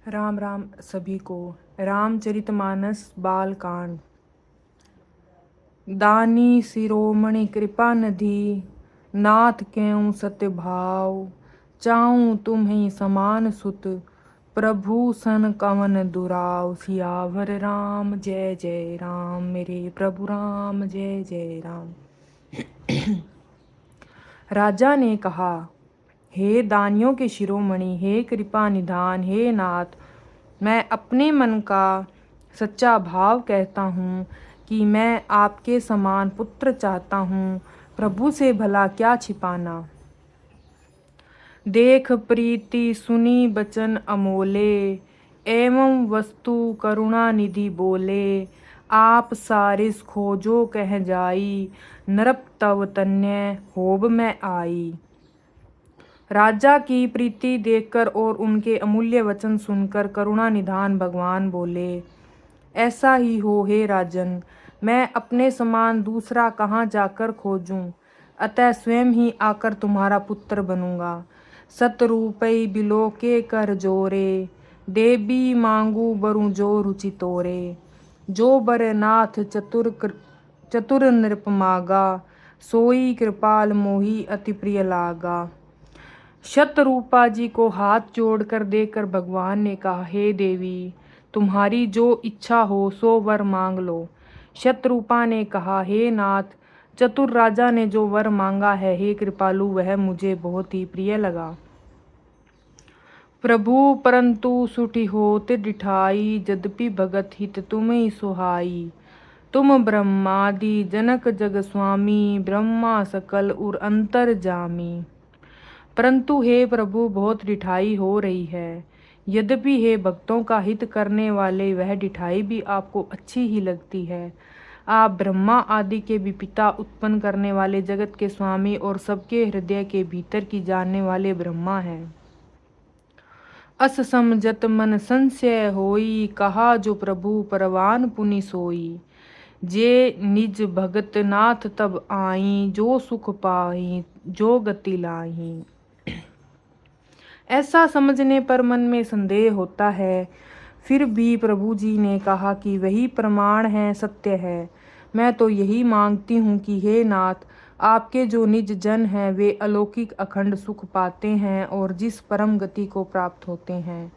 राम राम सभी को। रामचरितमानस बालकांड। दानी शिरोमणि कृपा निधि, नाथ क्यों सत्य भाव। चाहूं तुम्हें समान सुत, प्रभु सन कवन दुराव। सियावर राम जय जय राम, मेरे प्रभु राम जय जय राम। राजा ने कहा, हे दानियों के शिरोमणि, हे कृपा निधान, हे नाथ, मैं अपने मन का सच्चा भाव कहता हूँ कि मैं आपके समान पुत्र चाहता हूँ। प्रभु से भला क्या छिपाना। देख प्रीति सुनी बचन अमोले, एवं वस्तु करुणा निधि बोले। आप सारिस खोजो कह जाई, नरप तव तन्य होब मैं आई। राजा की प्रीति देखकर और उनके अमूल्य वचन सुनकर करुणा निधान भगवान बोले, ऐसा ही हो हे राजन, मैं अपने समान दूसरा कहाँ जाकर खोजूं। अतः स्वयं ही आकर तुम्हारा पुत्र बनूंगा। सतरूपई बिलो के कर जोरे, देवी मांगू बरु जो रुचि तोरे। जो बर नाथ चतुर नृप मागा, सोई कृपाल मोही अति प्रिय लागा। शतरूपा जी को हाथ जोड़कर देखकर भगवान ने कहा, हे देवी, तुम्हारी जो इच्छा हो सो वर मांग लो। शतरूपा ने कहा, हे नाथ, चतुर राजा ने जो वर मांगा है, हे कृपालु, वह मुझे बहुत ही प्रिय लगा। प्रभु परंतु सुठी होत डिठाई, यद्यपि भगत हित तुम्हें सुहाई। तुम ब्रह्मादि जनक जग स्वामी, ब्रह्मा सकल उर अंतर जामी। परंतु हे प्रभु, बहुत डिठाई हो रही है। यद्यपि हे भक्तों का हित करने वाले, वह डिठाई भी आपको अच्छी ही लगती है। आप ब्रह्मा आदि के भी पिता, उत्पन्न करने वाले, जगत के स्वामी और सबके हृदय के भीतर की जानने वाले ब्रह्मा हैं। अस समझत मन संशय होई, कहा जो प्रभु परवान पुनि सोई। जे निज भगत नाथ तब आई, जो सुख पाई जो गति लाई। ऐसा समझने पर मन में संदेह होता है, फिर भी प्रभु जी ने कहा कि वही प्रमाण है, सत्य है। मैं तो यही मांगती हूँ कि हे नाथ, आपके जो निज जन हैं वे अलौकिक अखंड सुख पाते हैं और जिस परम गति को प्राप्त होते हैं।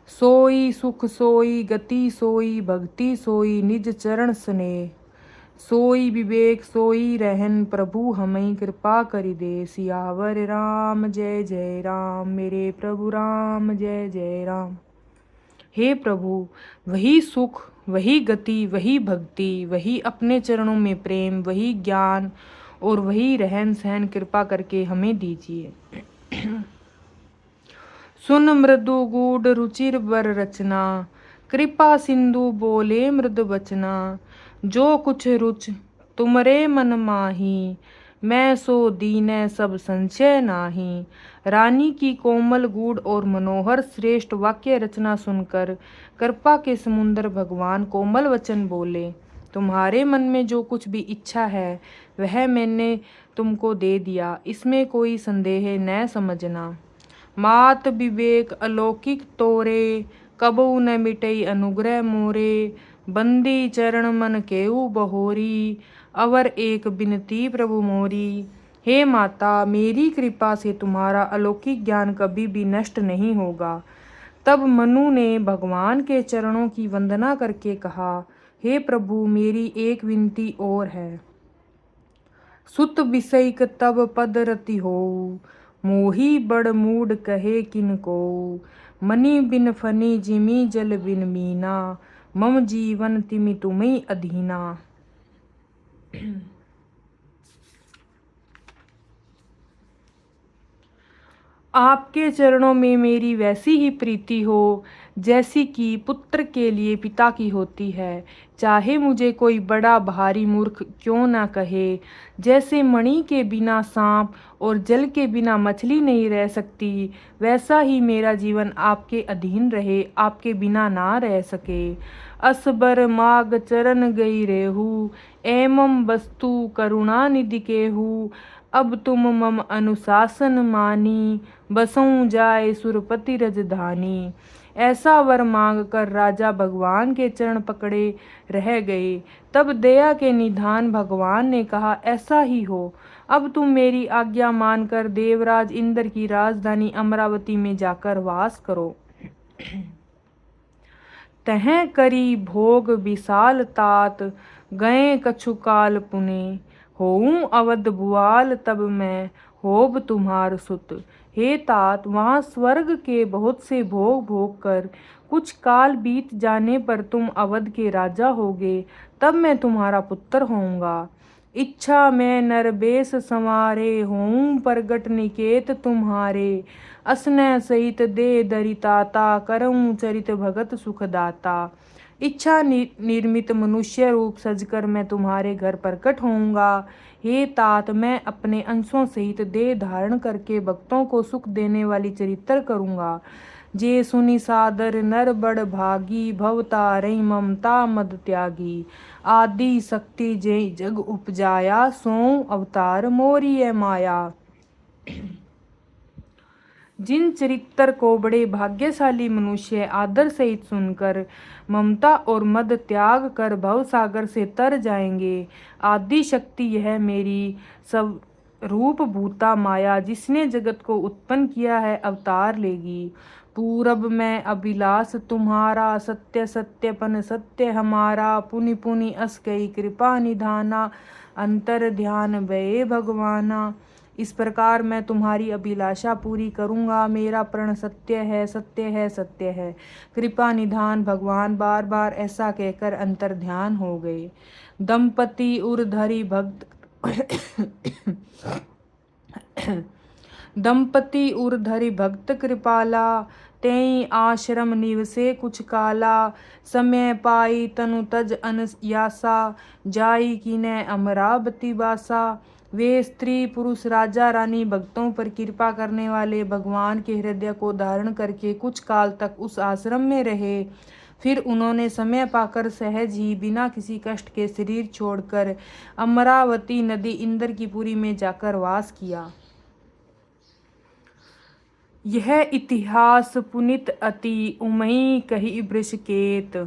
सोई सुख सोई गति सोई भक्ति सोई निज चरण स्नेह। सोई विवेक सोई रहन, प्रभु हमें कृपा करि दे। सियावर राम जय जय राम, मेरे प्रभु राम जय जय राम। हे प्रभु, वही सुख, वही गति, वही भक्ति, वही अपने चरणों में प्रेम, वही ज्ञान और वही रहन सहन कृपा करके हमें दीजिए। सुन मृदु गूढ़ रुचिर वर रचना, कृपा सिंधु बोले मृद वचना। जो कुछ रुच तुमरे मन माही, मैं सो दीनै सब संशय नाही। रानी की कोमल गूढ़ और मनोहर श्रेष्ठ वाक्य रचना सुनकर कृपा के समुद्र भगवान कोमल वचन बोले, तुम्हारे मन में जो कुछ भी इच्छा है वह मैंने तुमको दे दिया, इसमें कोई संदेह न समझना। मात विवेक अलौकिक तोरे, कबहु न मिटई अनुग्रह मोरे। बंदी चरण मन केऊ बहोरी, अवर एक बिनती प्रभु मोरी। हे माता, मेरी कृपा से तुम्हारा अलौकिक ज्ञान कभी भी नष्ट नहीं होगा। तब मनु ने भगवान के चरणों की वंदना करके कहा, हे प्रभु, मेरी एक विनती और है। सुत विषयक तब पद रति होऊ, मोही बड़ मूड कहे किनको। मनि बिन फनी जिमी जल बिन मीना, मम जीवन तिमि तुम्हीं अधीना। आपके चरणों में मेरी वैसी ही प्रीति हो जैसी कि पुत्र के लिए पिता की होती है। चाहे मुझे कोई बड़ा भारी मूर्ख क्यों ना कहे, जैसे मणि के बिना सांप और जल के बिना मछली नहीं रह सकती, वैसा ही मेरा जीवन आपके अधीन रहे, आपके बिना ना रह सके। असबर माग चरण गई रेहू, एवं वस्तु करुणा निधि केहू। अब तुम मम अनुशासन मानी, बसऊं जाए सुरपति रजधानी। ऐसा वर मांग कर राजा भगवान के चरण पकड़े रह गए। तब दया के निधान भगवान ने कहा, ऐसा ही हो। अब तुम मेरी आज्ञा मानकर देवराज इंद्र की राजधानी अमरावती में जाकर वास करो। तह करी भोग विशाल तात, गए कछु काल पुने। होऊं अवध भुआल तब मैं, होब तुम्हार सुत। हे तात, वहाँ स्वर्ग के बहुत से भोग भोग कर कुछ काल बीत जाने पर तुम अवध के राजा होगे, तब मैं तुम्हारा पुत्र होऊंगा। इच्छा में नरबेश संवारे, होऊं प्रगट निकेत तुम्हारे। असनय सहित दे दरिताता, करऊं चरित भगत सुखदाता। इच्छा निर्मित मनुष्य रूप सजकर मैं तुम्हारे घर प्रकट होऊंगा। हे तात, मैं अपने अंशों सहित देह धारण करके भक्तों को सुख देने वाली चरित्र करूंगा। जे सुनि सादर नर बड़ भागी, भवतारई ममता मद त्यागी। आदि शक्ति जे जग उपजाया, सों अवतार मोरिय माया। जिन चरित्र को बड़े भाग्यशाली मनुष्य आदर सहित सुनकर ममता और मद त्याग कर भव सागर से तर जाएंगे। आदि शक्ति यह मेरी सब रूप भूता माया, जिसने जगत को उत्पन्न किया है, अवतार लेगी। पूरब में अभिलाष तुम्हारा, सत्य सत्यपन सत्य हमारा। पुनि पुनि अस कई कृपा निधाना, अंतर ध्यान भये भगवाना। इस प्रकार मैं तुम्हारी अभिलाषा पूरी करूंगा। मेरा प्रण सत्य है, सत्य है, सत्य है। कृपा निधान भगवान बार बार ऐसा कहकर अंतर ध्यान हो गए। दंपति उरधरी भक्त दंपति उरधरी भक्त कृपाला, तेई आश्रम निवसे कुछ काला। समय पाई तनु तज अनयासा, जाई कीने अमरावती बासा। वे स्त्री पुरुष राजा रानी भक्तों पर कृपा करने वाले भगवान के हृदय को धारण करके कुछ काल तक उस आश्रम में रहे। फिर उन्होंने समय पाकर सहज ही बिना किसी कष्ट के शरीर छोड़कर अमरावती नदी इंद्र की पुरी में जाकर वास किया। यह इतिहास पुनित अति उमई कही वृषकेत।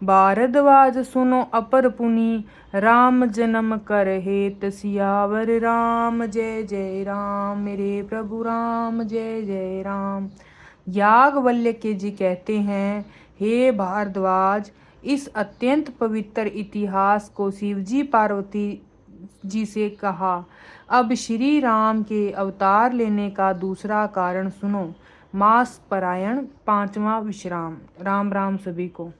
भारद्वाज सुनो अपर पुनि, राम जन्म कर हेत सियावर राम। जय जय राम, मेरे प्रभु राम, जय जय राम। याज्ञवल्क्य के जी कहते हैं, हे भारद्वाज, इस अत्यंत पवित्र इतिहास को शिवजी पार्वती जी से कहा। अब श्री राम के अवतार लेने का दूसरा कारण सुनो। मास परायण, 5वां विश्राम। राम राम सभी को।